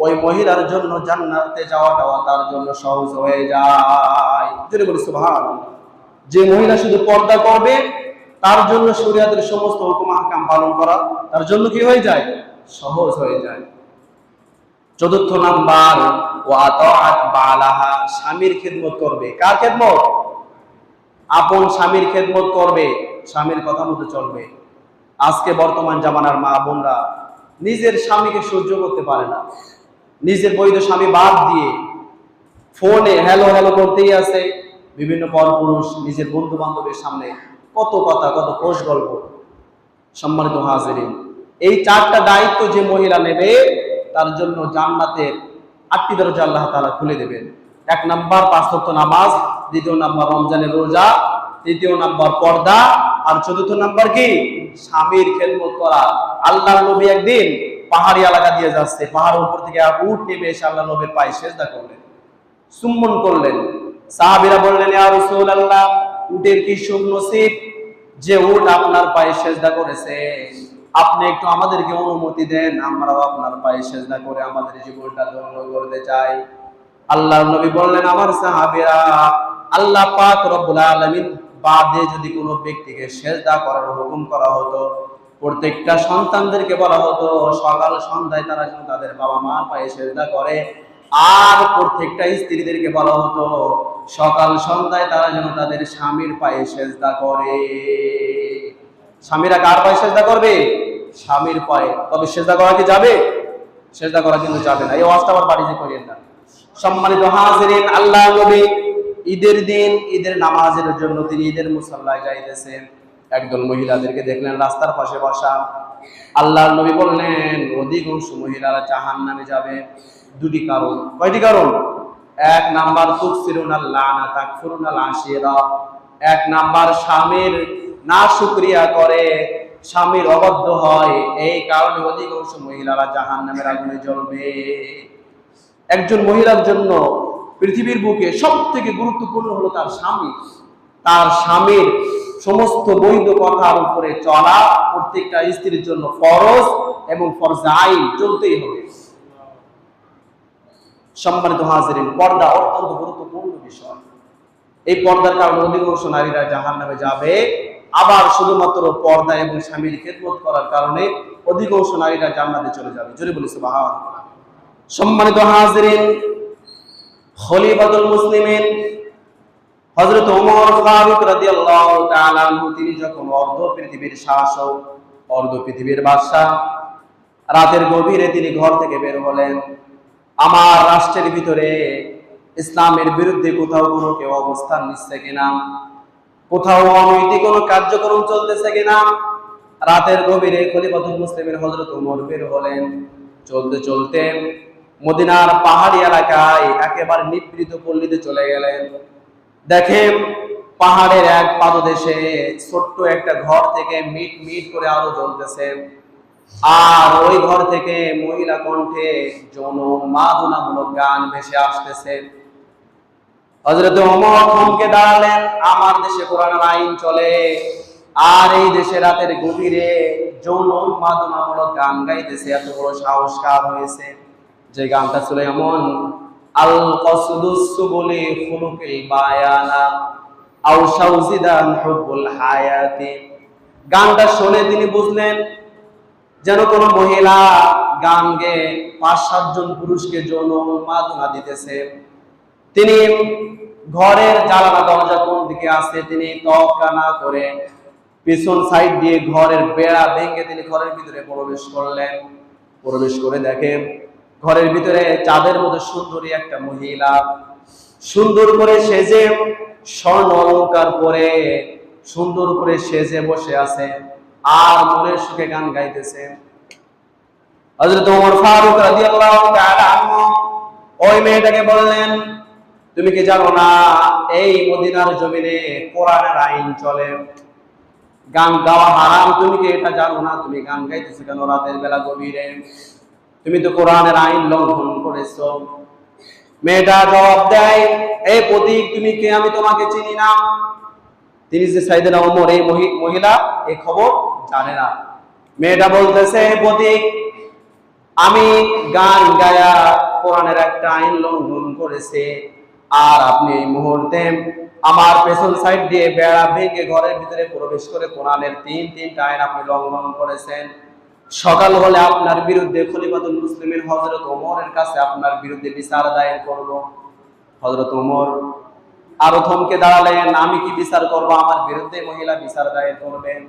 ওই মহিলার জন্য জান্নাতে যাওয়াটাও তার জন্য সহজ হয়ে যায়। যদি বলি সুবহানাল্লাহ। যে মহিলা শুধু পর্দা করবে, তার জন্য শরীয়তের সমস্ত হুকুম আহকাম পালন করা তার জন্য কি হয়ে যায়? সহজ হয়ে যায়। 4র্থ নাম্বার, ওয়া তাআত বালাহা, স্বামীর খেদমত করবে। কার খেদমত? আপন স্বামীর খেদমত করবে, স্বামীর কথা মতো চলবে। আজকে বর্তমান জামানার মা বোনরা নিজের স্বামীকে সহ্য করতে পারে না। নিজের বৈধ স্বামী বাদ দিয়ে ফোনে হ্যালো হ্যালো করতেই আছে। বিভিন্ন পরপুরুষ নিজের বন্ধু বান্ধবের সামনে কত কথা, কত কোষ গল্প। সম্মানিত হাজিরিন, এই 4টা দায়িত্ব যে মহিলা নেবে, তার জন্য জান্নাতের 8টি দরজা আল্লাহ তাআলা খুলে দেবেন। 1 নাম্বার 5 ওয়াক্ত নামাজ, 2য় নাম্বার রমজানের রোজা, 3য় নাম্বার পর্দা, আর 4র্থ নাম্বার কি? স্বামীর খেদমত করা। আল্লাহর নবী একদিন পাহাড়ি এলাকা দিয়ে যাচ্ছে, পাহাড়ের উপর থেকে উট নেমে এসে আল্লাহর নবীর পায়ে সিজদা করলেন, চুম্বন করলেন। সাহাবীরা বললেন, ইয়া রাসূলুল্লাহ, উটের কি সুখ নসিব যে উট আপনার পায়ে সিজদা করেছে। আপনি একটু আমাদেরকে অনুমতি দেন, আমরাও আপনার পায়ে সেজদা করে আমাদের জীবনটা ধন্য করতে চাই। আল্লাহর নবী বললেন, আমার সাহাবীরা, আল্লাহ পাক রব্বুল আলামিন বাদে যদি কোনো ব্যক্তিকে সেজদা করার হুকুম করা হতো, প্রত্যেকটা সন্তানদেরকে বলা হতো সকাল সন্ধ্যায় তারা যেন তাদের বাবা মার পায়ে সেজদা করে, আর প্রত্যেকটা স্ত্রীদেরকে বলা হতো সকাল সন্ধ্যায় তারা যেন তাদের স্বামীর পায়ে সেজদা করে। স্বামীরা কার পায়ে সেজদা করবে? স্বামীর পায়ে। তবে সেজদা করা কি যাবে? সেজদা করা কিন্তু যাবে না। এই ওয়াজটা আবার বাড়িতে করিয়েন না। সম্মানিত হাজিরিন, আল্লাহ নবী ঈদের দিন ঈদের নামাজের জন্য তিনি ঈদের মুসাল্লায় যাইতেছেন। একদল মহিলাদেরকে দেখলেন রাস্তার পাশে বসা। আল্লাহর নবী বললেন, অধিকাংশ মহিলারা জাহান্নামে যাবে। দুটি কারণ। কয়টি কারণ? এক নাম্বার, তুকসিরুনাল লানা তাকফুরুনাল আশিরা। এক নাম্বার, স্বামীর নাশুকরিয়া করে, স্বামীর অবাধ্য হয়, এই কারণে অধিকাংশ মহিলারা জাহান্নামের আগুনে জ্বলবে। একজন মহিলার জন্য পৃথিবীর বুকে সবথেকে গুরুত্বপূর্ণ হলো তার স্বামী। তার স্বামীর সমস্ত বৈধ কথার উপরে চলা প্রত্যেকটা স্ত্রীর জন্য ফরজ এবং ফরজে আইন, চলতেই হবে। সম্মানিত হাজিরিন, পর্দা অত্যন্ত গুরুত্বপূর্ণ বিষয়। এই পর্দার কারণে অধিকাংশ নারীরা জাহান্নামে যাবে। আবার শুধুমাত্র পর্দা এবং স্বামীর খেদমত করার কারণে অধিকাংশ নারীরা জান্নাতে চলে যাবে। জোরে বলি সুবহানাল্লাহ। সম্মানিত হাজিরিন, খলিফাতুল মুসলিমিন হযরত ওমর ফারুক রাদিয়াল্লাহু তাআলা আনহু, তিনি যখন অর্ধ পৃথিবীর শাসক, অর্ধ পৃথিবীর বাদশা, রাতের গভীরে তিনি ঘর থেকে বের হলেন। আমার রাষ্ট্রের ভিতরে ইসলামের বিরুদ্ধে কোথাও কোনো কেউ অবস্থান নিচ্ছে কিনা, কোথাও অনৈতিক কোনো কার্যক্রম চলতেছে কিনা। রাতের গভীরে খলিফাতুল মুসলিমিন হযরত ওমর বের হলেন। চলতে চলতে মদিনার পাহাড়ি এলাকায় একেবারে নিভৃত পল্লীতে চলে গেলেন। দেখেন, পাহাড়ের এক পাদদেশে ছোট্ট একটা ঘর থেকে মিট মিট করে আলো জ্বলতেছে, আর ওই ঘর থেকে মহিলা কণ্ঠে যৌন উন্মাদনামূলক গান ভেসে আসতেছে। হযরত ওমর থমকে দাঁড়ালেন। আমার দেশে কোরআনের আইন চলে, আর এই দেশে রাতের গভীরে যৌন উন্মাদনামূলক গান গাইতেছে, এত বড় সাহস কার হয়েছে? যে গানটা ছিল এমন, আল কসদুস সুবুলি খুলুকিল বায়ানা আও শাউজিদান হুবুল হায়াতি। গানটা শুনে তিনি বুঝলেন যেন কোন মহিলা গান গেয়ে ৫-৭ জন পুরুষকে যৌন উন্মাদনা দিতেছে। তিনি ঘরের জানালা দরজা কোন দিকে আছে তিনি তোয়াক্কা না করে পিছন সাইড দিয়ে ঘরের বেড়া ভেঙে তিনি ঘরের ভিতরে প্রবেশ করলেন। প্রবেশ করে দেখেন ঘরের ভিতরে চাঁদের মতো সুন্দরী একটা মহিলা, সুন্দর করে সেজে, স্বর্ণ অলংকার পরে সুন্দর করে সেজে বসে আছে, আর মনের সুখে গান গাইতেছে। হযরত ওমর ফারুক রাদিয়াল্লাহু তাআলা আনহু ওই মেয়েটাকে বললেন, তুমি কি জানো না এই মদিনার জমিনে কোরআনের আইন চলে, গান গাওয়া হারাম? তুমি কি এটা জানো না? তুমি গান গাইতেছো কেন রাতের বেলা গভীরে? তুমি তো কোরআনের আইন লঙ্ঘন করেছো। মেয়েটা জবাব দেয়, এই প্রতীক, তুমি কে? আমি তোমাকে চিনি না। তিনি যে সাইয়েদনা ওমর, এই মহিলা এই খবর জানে না। মেয়েটা বলতেছে, প্রতীক, আমি গান গায়া কোরআনের একটা আইন লঙ্ঘন করেছে, আর আপনি এই মুহূর্তে আমার পেছন সাইড দিয়ে বেড়া ভেঙে ঘরের ভিতরে প্রবেশ করে কোরআনের তিনটা আইন আপনি লঙ্ঘন করেছেন। সকাল হলে আপনার বিরুদ্ধে খলিফাতুল মুসলিমিন হযরত ওমরের কাছে আপনার বিরুদ্ধে বিচার দায়ের করব। হযরত ওমর আরো থমকে দাঁড়ালেন, আমি কি বিচার করব? আমার বিরুদ্ধে মহিলা বিচার দায়ের করবেন?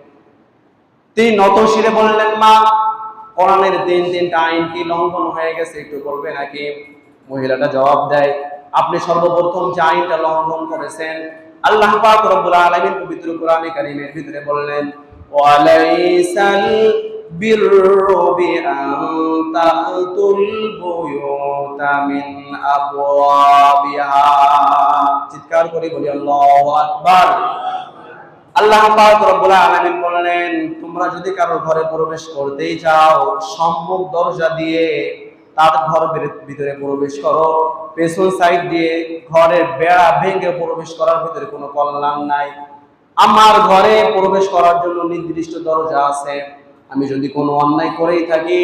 তিনি নত শিরে বললেন, মা, কোরআনের তিনটা আইন কি লঙ্ঘন হয়ে গেছে, একটু বলবে নাকি? মহিলাটা জবাব দেয়, আপনি সর্বপ্রথম যে আইনটা লঙ্ঘন করেছেন, আল্লাহ পাক রব্বুল আলামিন পবিত্র কোরআনে কারীমের ভিতরে বললেন, ওয়ালাইসাল বিররু বিআন তাতুল বুয়ুতা মিন আবওয়াবিহা। চিৎকার করে বলি আল্লাহু আকবার। আল্লাহ পাক রব্বুল আলামিন বললেন, তোমরা যদি কারো ঘরে প্রবেশ করতেই চাও, সম্মুখ দরজা দিয়ে তার ঘরের ভিতরে প্রবেশ করো, পেছন সাইড দিয়ে ঘরের বেড়া ভেঙে প্রবেশ করার ভিতরে কোনো কল্যাণ নাই। আমার ঘরে প্রবেশ করার জন্য নির্দিষ্ট দরজা আছে, আমি যদি কোনো অন্যায় করেই থাকি,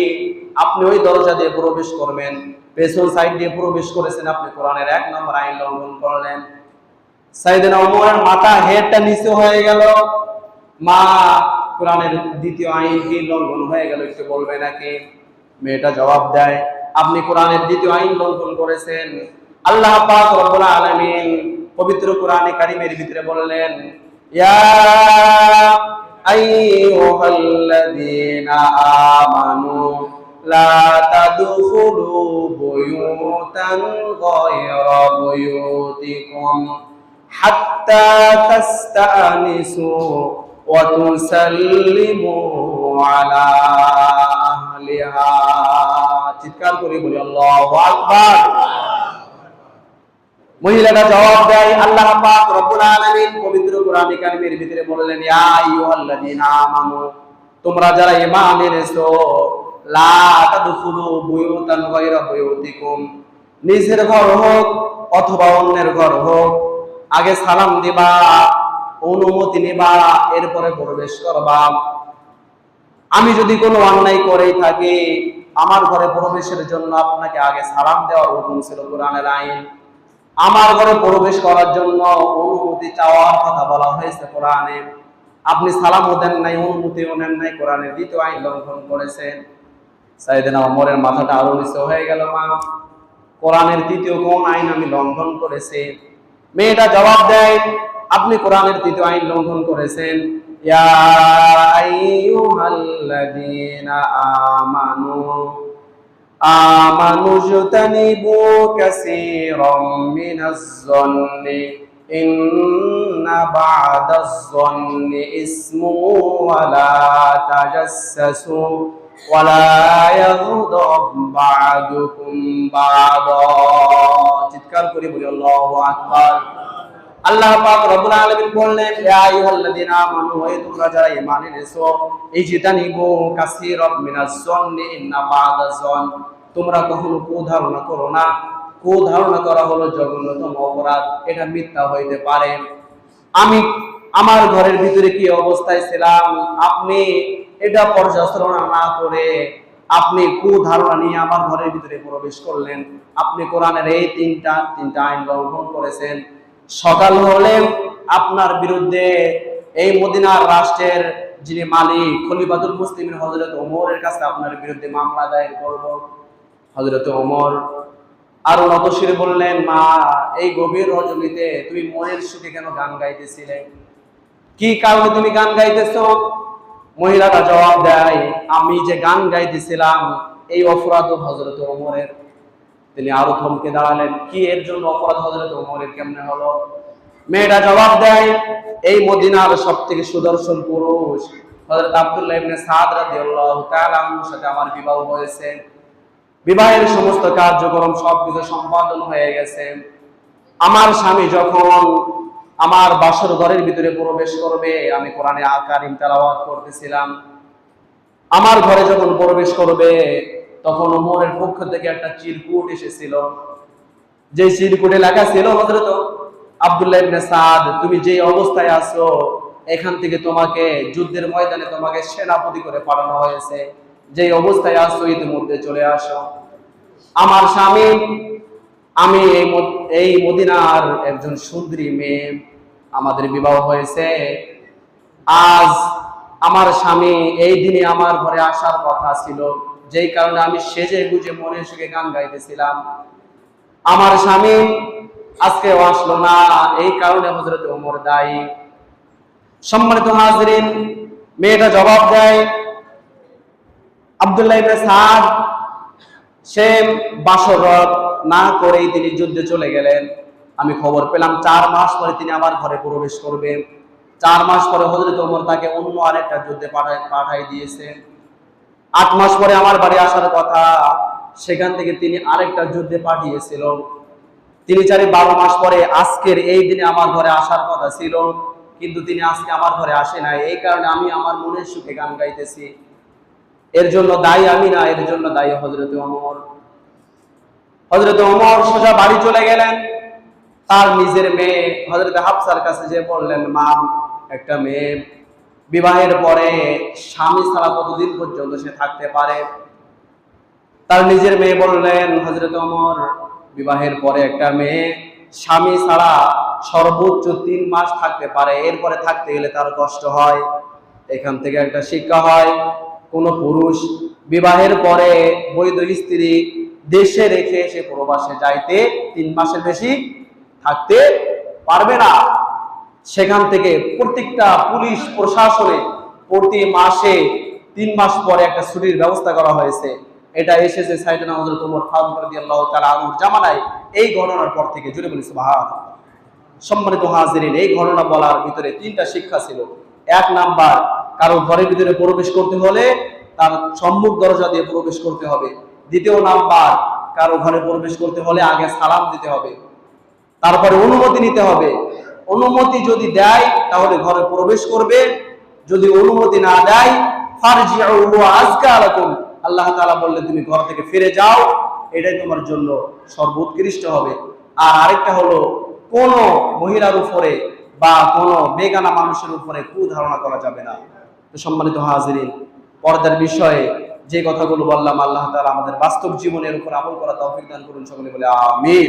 আপনি ওই দরজা দিয়ে প্রবেশ করবেন, পেছন সাইড দিয়ে প্রবেশ করেছেন, আপনি কোরআনের 1 নম্বর আইন লঙ্ঘন করলেন। সাইয়েদনা ওমরের মাথা হেডটা নিচে হয়ে গেল। মা, কোরআনের 2য় আইন কি লঙ্ঘন হয়ে গেল, একটু বলবে নাকি? মেয়েটা জবাব দেয়, আপনি কোরআনের 2য় আইন লঙ্ঘন করেছেন। আল্লাহ পাক রব্বুল আলামিন পবিত্র কোরআনে কারীমের ভিতরে বললেন, ইয়া আইয়ুহাল্লাযীনা আমানু লা তাদখুলু বুয়ুতান গায়রা বুয়ুতিকুম হাত্তা তাস্তানিসু ওয়া তুসাল্লিমু আলা আহলিহা। চিৎকার করে বলি আল্লাহু আকবার। মহিলাটা জবাব দেয়, আল্লাহ পাক রব্বুল আলামিন পবিত্র কোরআনে কারীমের ভিতরে বললেন, ইয়া আইয়ুহাল্লাযীনা আমানু, তোমরা যারা ঈমান এনেছো, লা তাদখুলু বুয়ুতান গায়রা বুয়ুতিকুম, নিজের ঘর হোক অথবা অন্যের ঘর হোক, আগে সালাম দিবা, অনুমতি নিবা, এরপরে প্রবেশ করবা। আমি যদি কোনো অন্যায় করেই থাকি, আমার ঘরে প্রবেশের জন্য আপনাকে আগে সালাম দেওয়ার হুকুম ছিল কোরআনের আইন। আমার ঘরে প্রবেশ করার জন্য অনুমতি চাওয়ার কথা বলা হয়েছে কোরআনে। আপনি সালামও দেন নাই, অনুমতিও নেন নাই, কোরআনের 2য় আইন লঙ্ঘন করেছেন। সাইয়েদনা ওমরের মাথাটা আরো নিচে হয়ে গেল। মা, কোরআনের 2য় কোন আইন আমি লঙ্ঘন করেছি? মেয়েটা জবাব দেয়, আপনি কোরআনের 2য় আইন লঙ্ঘন করেছেন। ইয়া আইয়ুহাল্লাযীনা আমানু জতানিবু কাসীরাম মিনাজ যন্নি ইন্না বা'দাজ যন্নি ইসমু ওয়া লা তাজাসসু ওয়া লা ইয়াগদাব বা'দুকুম বা'দা। চিৎকার করে বলি আল্লাহু আকবার। আল্লাহ পাক রব্বুল আলামিন বললেন, ইয়া আইয়ুহাল্লাযীনা আমানু, হে তোমরা যারা ঈমান এনেছো, ইজতানিবু কাসীরাম মিনাজ যন্নি ইন্না বা'দাজ যন, তোমরা কখনো কুধারণা করো না। কুধারণা করা হলো জঘন্যতম অপরাধ, এটা মিথ্যা হইতে পারে। আমি আমার ঘরের ভিতরে কি অবস্থায় ছিলাম, আপনি এটা পর্যালোচনা না করে আপনি কুধারণা নিয়ে আমার ঘরের ভিতরে প্রবেশ করলেন। আপনি কোরআনের এই তিনটা আইন লঙ্ঘন করেছেন। সকাল হলে আপনার বিরুদ্ধে এই মদিনার রাষ্ট্রের যিনি মালিক, খলিফাতুল মুসলিমিন হযরত ওমরের কাছে আপনার বিরুদ্ধে মামলা দায়ের করব। হযরত ওমর আরো নতশিরে বললেন, মা, এই গভীর রজনীতে তুমি মনের সুখে কেন গান গাইতেছিলে? কি কারণে তুমি গান গাইতেছো? মহিলাটা জবাব দেয়, আমি যে গান গাইতেছিলাম এই অপরাধ হযরত ওমরের। তিনি আরো থমকে দাঁড়ালেন, কি এর জন্য অপরাধ হযরত ওমরের কেমনে হলো? মেয়েটা জবাব দেয়, এই মদিনার সবথেকে সুদর্শন পুরুষ হযরত আব্দুল্লাহ ইবনে সাদ রাদিয়াল্লাহু তাআলা আনহুর সাথে আমার বিবাহ হয়েছে। বিবাহের সমস্ত কার্যক্রম সবকিছু সম্পাদন হয়ে গেছে। আমার স্বামী যখন আমার বাসর ঘরের ভিতরে প্রবেশ করবে, আমি কোরআনে কারীম তেলাওয়াত করতেছিলাম। আমার ঘরে যখন প্রবেশ করবে, তখন ওমরের পক্ষ থেকে একটা চিরকুট এসেছিল। যে চিরকুটে লেখা ছিল, হযরত আব্দুল্লাহ ইবনে সাদ, তুমি যে অবস্থায় আছো, এখান থেকে তোমাকে যুদ্ধের ময়দানে তোমাকে সেনাপতি করে পাঠানো হয়েছে। যে অবস্থায় আছো ইতিমধ্যে চলে আসো। আমার স্বামী, আমি এই মদিনার একজন সুন্দরী মেয়ে, আমাদের বিবাহ হয়েছে। আজ আমার স্বামী এই দিনে আমার ঘরে আসার কথা ছিল, যেই কারণে আমি সেজে গুজে মনে সুখে গান গাইতেছিলাম। আমার স্বামী আজকে আসলো না, এই কারণে হযরত ওমর দায়ী। সম্মানিত হাজিরিন, মেয়েটা জবাব দেয়, আব্দুল্লাহ ইবনে সাদ সে বাসরত না করেই তিনি যুদ্ধে চলে গেলেন। আমি খবর পেলাম 4 মাস পরে তিনি আমার ঘরে প্রবেশ করবেন। 4 মাস পরে হযরত ওমর তাকে অন্য আরেকটা যুদ্ধে পাঠাই দিয়েছে। 8 মাস পরে আমার বাড়ি আসার কথা, সেখান থেকে তিনি আরেকটা যুদ্ধে পাঠিয়েছিল। 3-4-12 মাস পরে আজকের এই দিনে আমার ঘরে আসার কথা ছিল, কিন্তু তিনি আজকে আমার ঘরে আসে নাই। এই কারণে আমি আমার মনের সুখে গান গাইতেছি। এর জন্য দায়ী আমি না, এর জন্য দায়ী হযরত ওমর। হযরত ওমর সোজা বাড়ি চলে গেলেন। তার নিজের মেয়ে হযরত হাফসার কাছে যে বললেন, মা, একটা মেয়ে বিবাহের পরে স্বামী ছাড়া কতদিন পর্যন্ত সে থাকতে পারে? তার নিজের মেয়ে বললেন, হযরত ওমর, বিবাহের পরে একটা মেয়ে স্বামী ছাড়া সর্বোচ্চ 3 মাস থাকতে পারে, এরপরে থাকতে গেলে তার কষ্ট হয়। এখান থেকে একটা শিক্ষা হয়, কোন পুরুষ বিবাহের পরে বৈধ স্ত্রী দেশে রেখে সে প্রবাসে যাইতে 3 মাসের বেশি থাকতে পারবে না। সেখান থেকে প্রত্যেকটা পুলিশ প্রশাসনে প্রতি মাসে 3 মাস পরে একটা ছুটির ব্যবস্থা করা হয়েছে। এটা এসেছে সাইয়েদনা হযরত ওমর ফারুক রাদিয়াল্লাহু তাআলা আনহুর জামানায়। এই ঘটনার পর থেকে জুড়ে বলি সুবহানাল্লাহ। সম্মানিত হাজিরিন, এই ঘটনা বলার ভিতরে 3টা শিক্ষা ছিল। 1 নাম্বার, কারো ঘরের ভিতরে প্রবেশ করতে হলে তার সম্মুখ দরজা দিয়ে প্রবেশ করতে হবে। 2 নাম্বার, কারো ঘরে প্রবেশ করতে হলে আগে সালাম দিতে হবে, তারপরে অনুমতি নিতে হবে। অনুমতি যদি দেয় তাহলে ঘরে প্রবেশ করবে, যদি অনুমতি না দেয় ফারজিউ ওয়া আযকা লাকুম, আল্লাহ তাআলা বললেন তুমি ঘর থেকে ফিরে যাও, এটাই তোমার জন্য সর্বোৎকৃষ্ট হবে। আর আরেকটা হলো, কোন মহিলার উপরে বা কোন বেগানা মানুষের উপরে কুধারণা করা যাবে না। তো সম্মানিত হাজিরিন, পর্দার বিষয়ে যে কথাগুলো বললাম, আল্লাহ তাআলা আমাদের বাস্তব জীবনের উপর আমল করা তৌফিক দান করুন। সকলে বলে আমিন।